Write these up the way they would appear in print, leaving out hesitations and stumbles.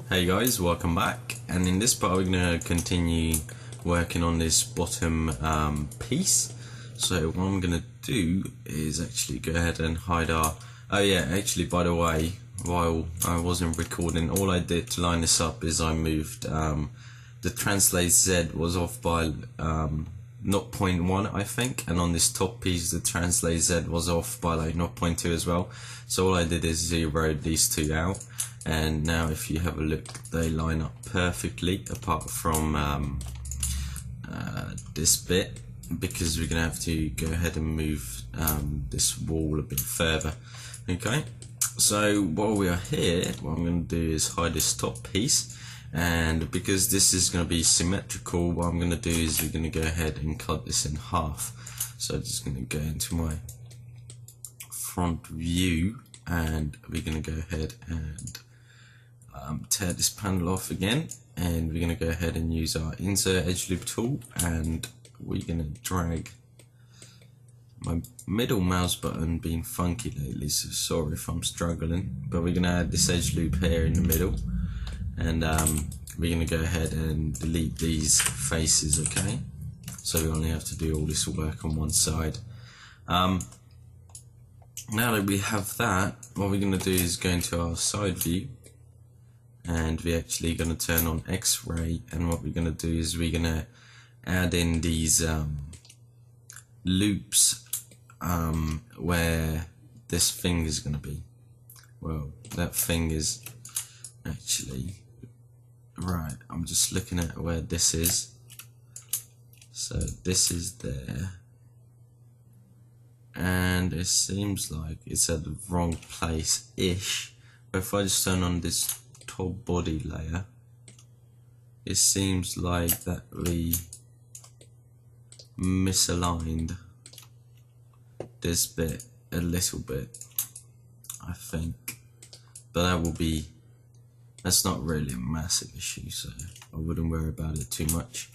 Hey guys, welcome back, and in this part we're going to continue working on this bottom piece. So what I'm going to do is actually go ahead and hide our... oh yeah, actually by the way, while I wasn't recording, all I did to line this up is I moved the translate Z was off by 0.1 I think, and on this top piece the translate Z was off by like 0.2 as well. So all I did is zeroed these two out, and now if you have a look, they line up perfectly apart from this bit, because we're gonna have to go ahead and move this wall a bit further. Okay, so while we are here, what I'm going to do is hide this top piece, and because this is going to be symmetrical, what I'm going to do is we're going to go ahead and cut this in half. So I'm just going to go into my front view, and we're going to go ahead and tear this panel off again, and we're going to go ahead and use our insert edge loop tool, and we're going to drag my middle mouse button being funky lately, so sorry if I'm struggling, but we're going to add this edge loop here in the middle, and we're going to go ahead and delete these faces. Okay, so we only have to do all this work on one side. Now that we have that, what we're going to do is go into our side view, and we're actually going to turn on X-ray, and what we're going to do is we're going to add in these loops where this thing is going to be. Well, that thing is actually right. I'm just looking at where this is. So this is there, and it seems like it's at the wrong place-ish. But if I just turn on this top body layer, it seems like that we misaligned this bit a little bit, I think, but that's not really a massive issue, so I wouldn't worry about it too much.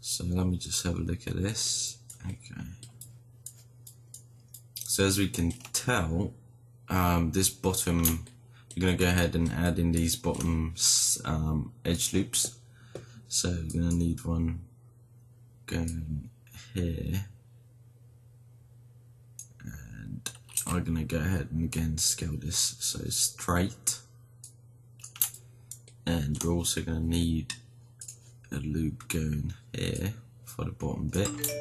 So let me just have a look at this. Okay, so as we can tell, this bottom, you're going to go ahead and add in these bottom edge loops. So you're going to need one going here, and I'm going to go ahead and again scale this so straight, and we're also going to need a loop going here for the bottom bit,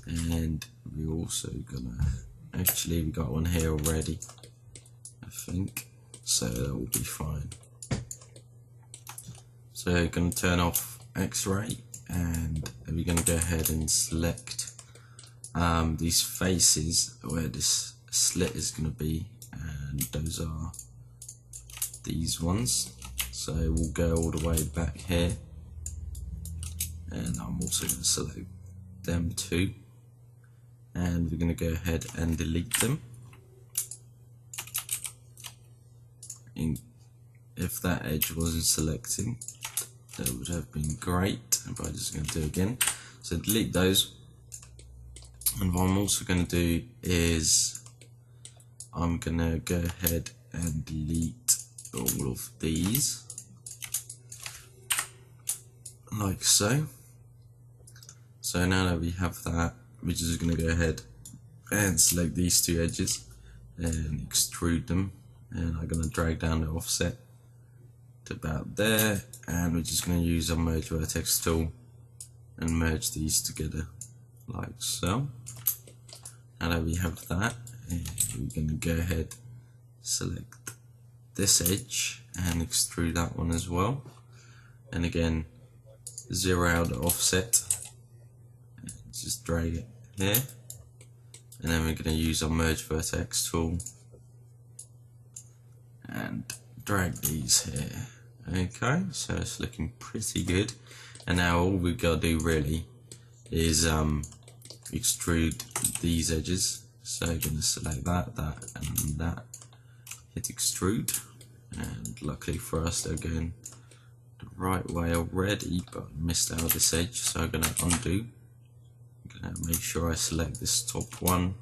and we're also going to, actually we got one here already I think, so that will be fine. So we're going to turn off X-ray, and we're going to go ahead and select these faces where this slit is going to be, and those are these ones. So we'll go all the way back here, and I'm also going to select them too, and we're going to go ahead and delete them. And if that edge wasn't selecting, that would have been great, but I'm just going to do it again. So delete those, and what I'm also going to do is I'm going to go ahead and delete all of these, like so. So now that we have that, we're just going to go ahead and select these two edges and extrude them, and I'm going to drag down the offset to about there, and we're just going to use our merge vertex tool and merge these together like so. Now that we have that, we're going to go ahead, select this edge and extrude that one as well, and again zero out the offset and just drag it here, and then we're going to use our merge vertex tool and drag these here. Okay, so it's looking pretty good, and now all we've got to do really is extrude these edges. So I'm going to select that, and that, hit extrude, and luckily for us they're going the right way already, but I missed out this edge, so I'm going to undo. I'm going to make sure I select this top one,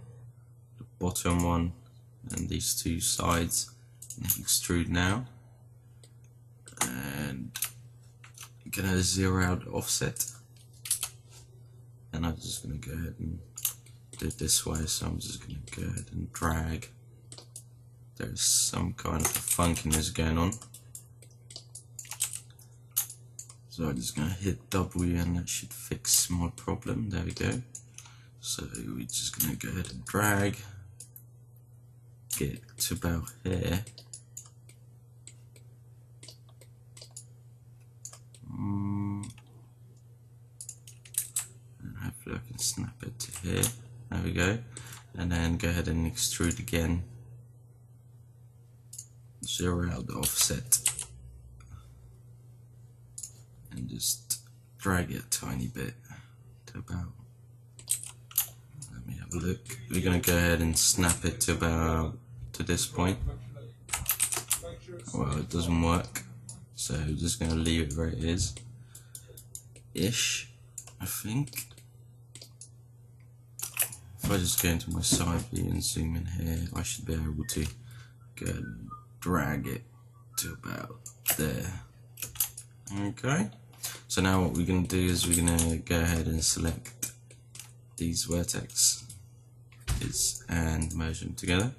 the bottom one, and these two sides, and extrude now, and I'm gonna zero out the offset, and I'm just gonna go ahead and do it this way. So I'm just gonna go ahead and drag. There's some kind of a funkiness going on, so I'm just gonna hit W and that should fix my problem. There we go. So we're just gonna go ahead and drag, get it to about here. And hopefully I can snap it to here. There we go. And then go ahead and extrude again. Zero out the offset. And just drag it a tiny bit to about, let me have a look. We're going to go ahead and snap it to about to this point. Well, it doesn't work, so we're just going to leave it where it is ish, I think. If I just go into my side view and zoom in here, I should be able to go and drag it to about there. Okay, so now what we're going to do is we're going to go ahead and select these vertex and merge them together.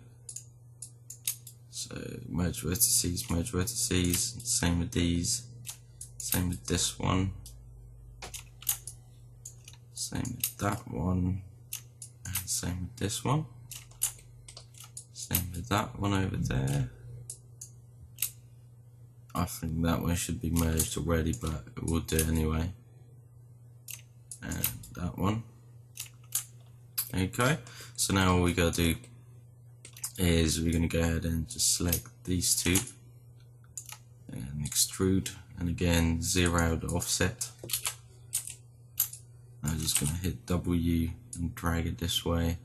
So merge vertices, same with these, same with this one, same with that one, and same with this one, same with that one over there. I think that one should be merged already, but we'll do it anyway. And that one. Okay, so now all we gotta do is we're gonna go ahead and just select these two and extrude, and again zero out the offset. I'm just gonna hit W and drag it this way,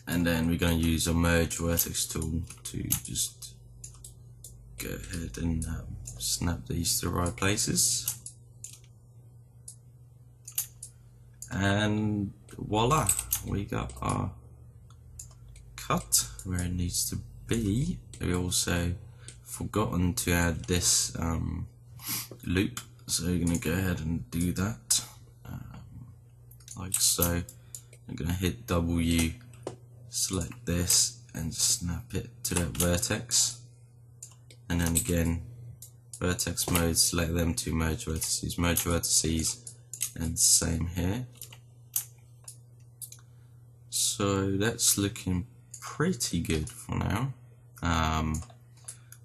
and then we're gonna use a merge vertex tool to just go ahead and snap these to the right places, and voila, we got our cut where it needs to be. We also forgotten to add this loop, so we're going to go ahead and do that like so. I'm going to hit W, select this and just snap it to that vertex, and then again vertex mode, select them to merge vertices, and same here. So that's looking pretty good for now.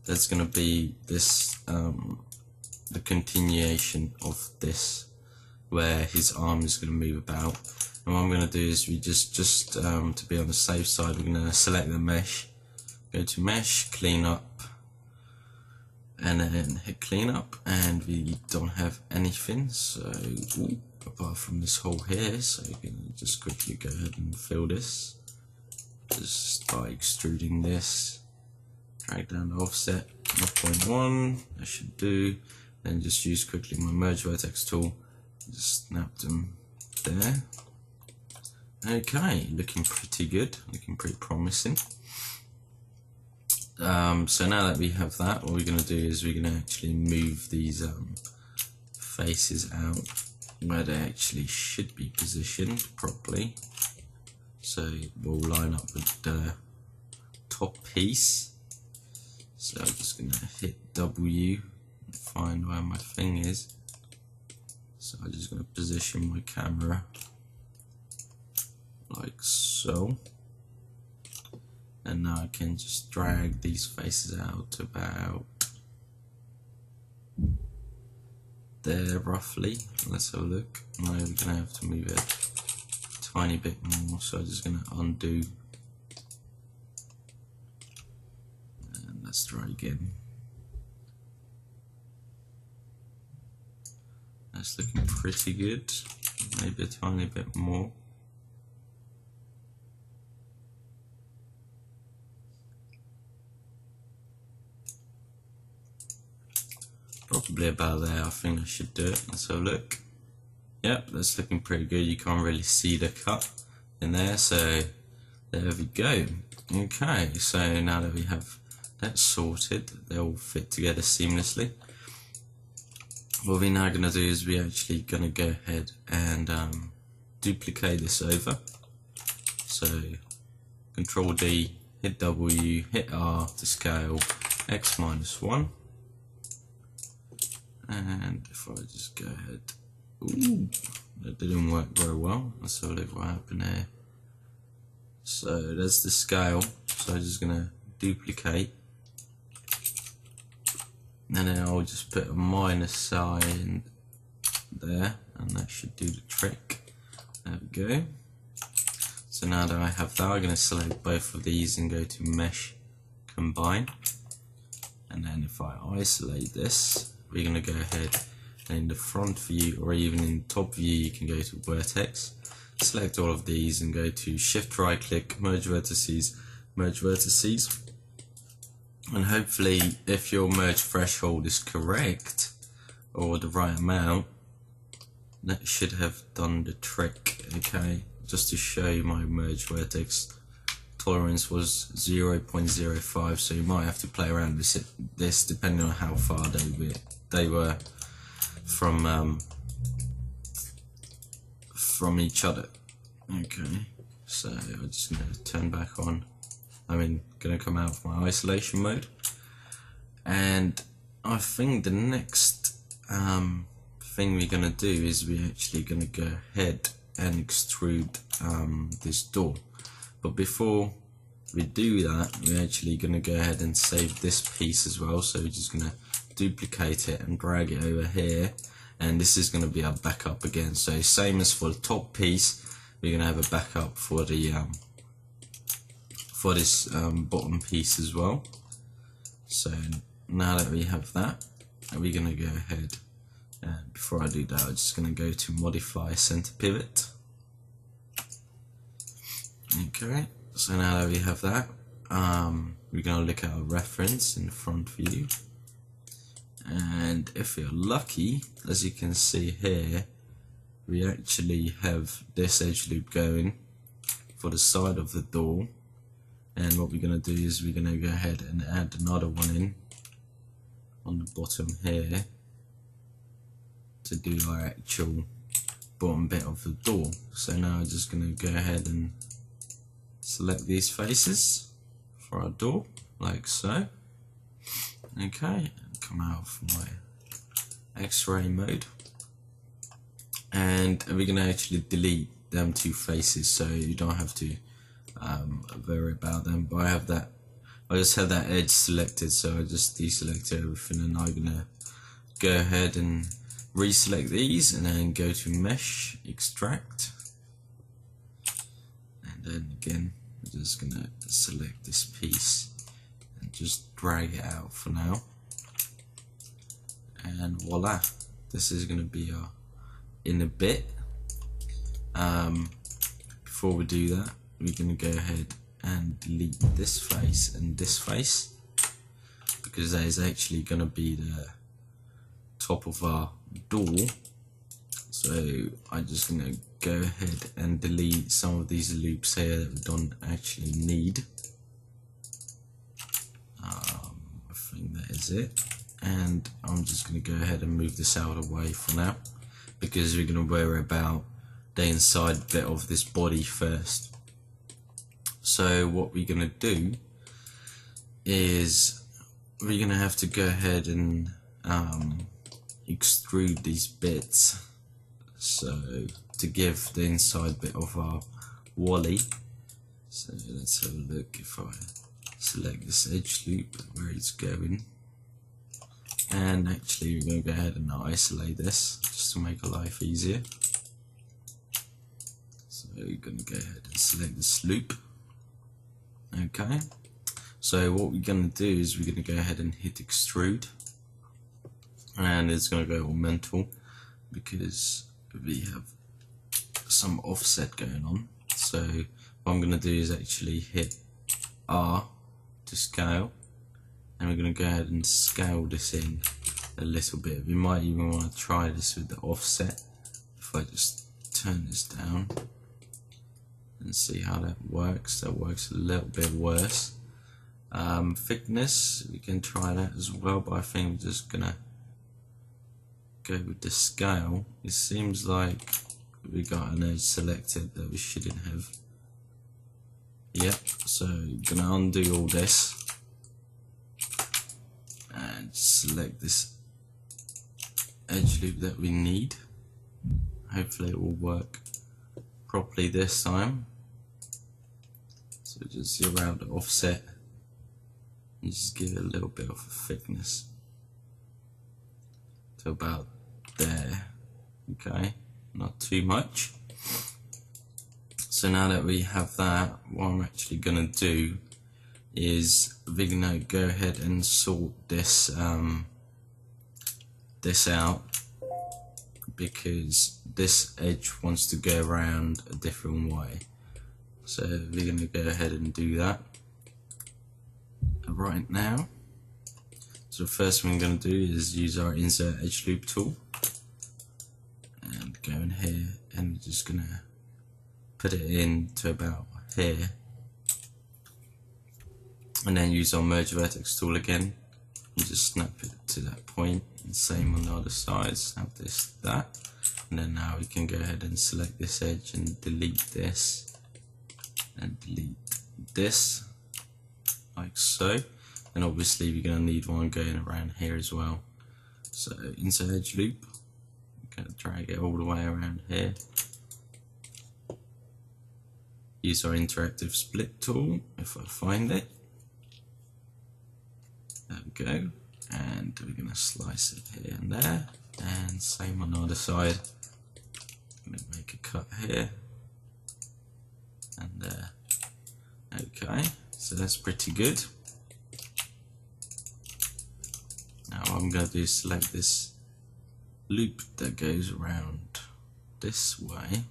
That's going to be this the continuation of this, where his arm is going to move about. And what I'm going to do is we just to be on the safe side, we're going to select the mesh, go to mesh, clean up, and then hit clean up, and we don't have anything, so apart from this hole here. So you can just quickly go ahead and fill this just by extruding this, drag down the offset 0.1, that should do. Then just use quickly my merge vertex tool, just snap them there. Okay, looking pretty good, looking pretty promising. So now that we have that, what we're going to do is we're going to actually move these faces out where they actually should be positioned properly. So we'll line up with the top piece. So I'm just going to hit W and find where my thing is. So I'm just going to position my camera like so. And now I can just drag these faces out to about there roughly. Let's have a look. Now we're going to have to move it a tiny bit more, so I'm just going to undo. And let's try again. That's looking pretty good. Maybe a tiny bit more. Probably about there. I think I should do it. Let's have a look. Yep, that's looking pretty good. You can't really see the cut in there, so there we go. Okay, so now that we have that sorted, they all fit together seamlessly. What we're now going to do is we're actually going to go ahead and duplicate this over. So Control D, hit W, hit R to scale X -1. And if I just go ahead, ooh, that didn't work very well. Let's have a look what happened there. So that's the scale. So I'm just gonna duplicate, and then I'll just put a minus sign there, and that should do the trick. There we go. So now that I have that, I'm gonna select both of these and go to Mesh, Combine. And then if I isolate this, we're going to go ahead and in the front view or even in top view you can go to Vertex, select all of these and go to Shift right click, Merge Vertices, and hopefully if your merge threshold is correct or the right amount, that should have done the trick. Okay, just to show you, my merge vertex tolerance was 0.05, so you might have to play around with this depending on how far they were from each other. Okay, so I'm just going to turn back on. I'm going to come out of my isolation mode, and I think the next thing we're going to do is we're actually going to go ahead and extrude this door. But before we do that, we're actually going to go ahead and save this piece as well. So we're just going to duplicate it and drag it over here, and this is going to be our backup again. So same as for the top piece, we're going to have a backup for the this bottom piece as well. So now that we have that, we're going to go ahead, and before I do that, I'm just going to go to Modify Center Pivot. Okay, so now that we have that, we're going to look at our reference in the front view, and if we're lucky, as you can see here, we actually have this edge loop going for the side of the door. And what we're going to do is we're going to go ahead and add another one in on the bottom here to do our actual bottom bit of the door. So now I'm just going to go ahead and select these faces for our door, like so. Okay, come out of my X-ray mode, and we're going to actually delete them two faces, so you don't have to worry about them. But I just had that edge selected, so I just deselected everything, and I'm gonna go ahead and reselect these and then go to Mesh, Extract, and then again I'm just gonna select this piece and just drag it out for now, and voila, this is gonna be our inner bit. Before we do that, we're going to go ahead and delete this face and this face, because that is actually going to be the top of our door. So I'm just going to go ahead and delete some of these loops here that we don't actually need. I think that is it, and I'm just going to go ahead and move this out of the way for now, because we're going to worry about the inside bit of this body first. So what we're going to do is we're going to have to go ahead and extrude these bits, so to give the inside bit of our Wally. So let's have a look. If I select this edge loop where it's going, and actually we're going to go ahead and isolate this just to make our life easier. So we're going to go ahead and select this loop. Okay, so what we're going to do is we're going to go ahead and hit extrude, and it's going to go all mental because we have some offset going on. So what I'm going to do is actually hit R to scale, and we're going to go ahead and scale this in a little bit. We might even want to try this with the offset. If I just turn this down, and see how that works. That works a little bit worse. Thickness, we can try that as well, but I think we're just gonna go with the scale. It seems like we got an edge selected that we shouldn't have. Yep, so gonna undo all this and select this edge loop that we need. Hopefully it will work properly this time. So just zero out the offset and just give it a little bit of a thickness to about there. Okay, not too much. So now that we have that, what I'm actually gonna do is we're gonna go ahead and sort this this out, because this edge wants to go around a different way. So we're going to go ahead and do that right now. So the first thing we're going to do is use our insert edge loop tool and go in here, and we're just going to put it in to about here, and then use our merge vertex tool again and just snap it to that point, and same on the other side, snap this to that. And then now we can go ahead and select this edge and delete this and delete this, like so. And obviously we're going to need one going around here as well. So insert edge loop, I'm going to drag it all the way around here. Use our interactive split tool if I find it. There we go. And we're going to slice it here and there, and same on the other side. I'm going to make a cut here and there. Okay, so that's pretty good. Now what I'm going to do is select this loop that goes around this way.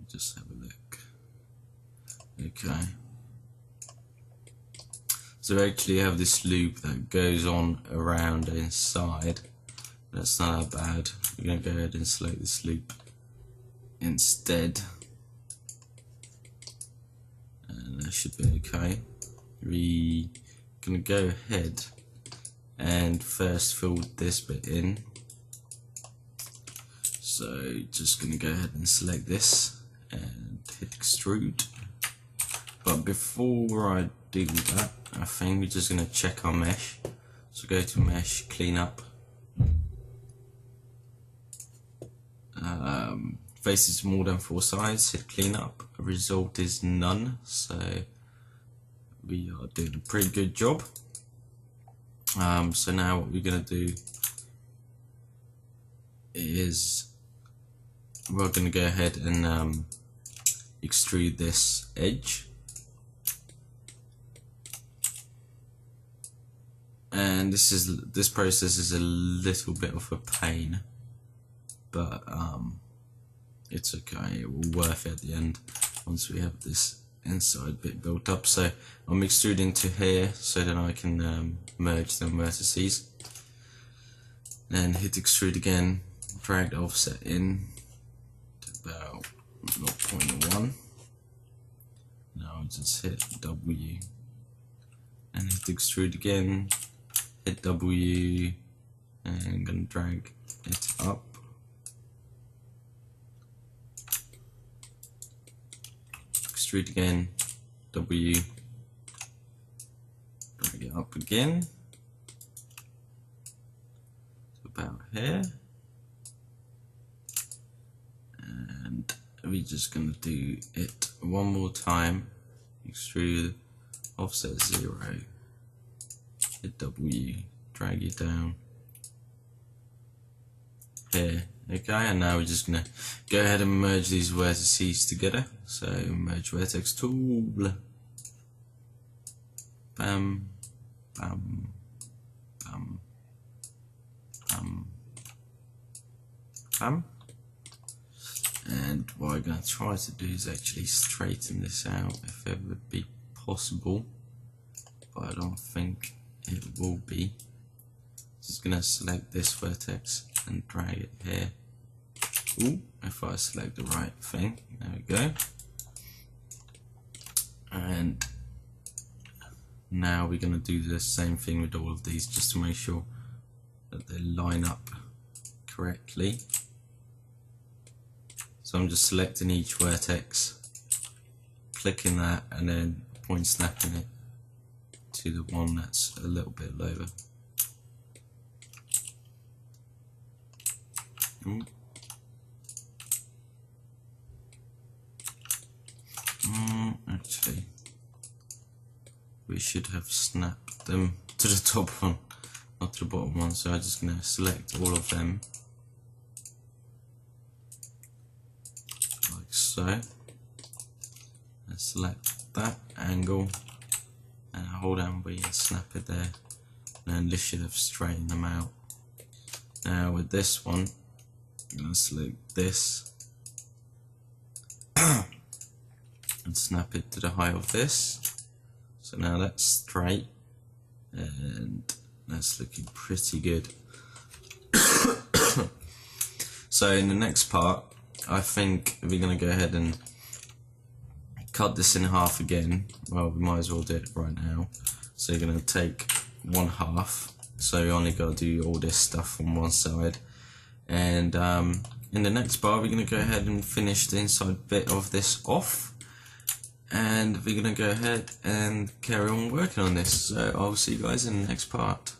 Just have a look. Okay. So we actually have this loop that goes on around inside. That's not that bad. We're going to go ahead and select this loop instead, and that should be okay. We're going to go ahead and first fill this bit in. So just going to go ahead and select this and hit extrude. But before I do that, I think we're just going to check our mesh. So go to mesh, clean up. Faces more than 4 sides, hit clean up. Result is none, so we are doing a pretty good job. So now what we're going to do is we're going to go ahead and extrude this edge. And this process is a little bit of a pain, but it's okay, it will worth it at the end once we have this inside bit built up. So I'm extruding to here so that I can merge the vertices. Then hit extrude again, drag the offset in to about 0.1. Now just hit W and hit extrude again, hit W, and I'm going to drag it up. Extrude again, W, drag it up again to about here, and we're just going to do it one more time. Extrude, offset 0, hit W, drag it down here. Okay, and now we're just gonna go ahead and merge these vertices together. So merge vertex tool, bam, bam, bam, bam, bam. And what I'm gonna try to do is actually straighten this out if it would be possible, but I don't think it will be. Just gonna select this vertex and drag it here. Ooh, if I select the right thing, there we go. And now we're going to do the same thing with all of these, just to make sure that they line up correctly. So I'm just selecting each vertex, clicking that, and then point snapping it to the one that's a little bit lower. Actually, we should have snapped them to the top one, not to the bottom one, so I'm just going to select all of them, like so, and select that angle, and hold down B and snap it there, and then this should have straightened them out. Now with this one, I'm going to select this, and snap it to the height of this. So now that's straight, and that's looking pretty good. So in the next part, I think we're going to go ahead and cut this in half again. Well, we might as well do it right now. So you're going to take 1/2, so you only got to do all this stuff on one side, and in the next part we're going to go ahead and finish the inside bit of this off, and we're going to go ahead and carry on working on this. So I'll see you guys in the next part.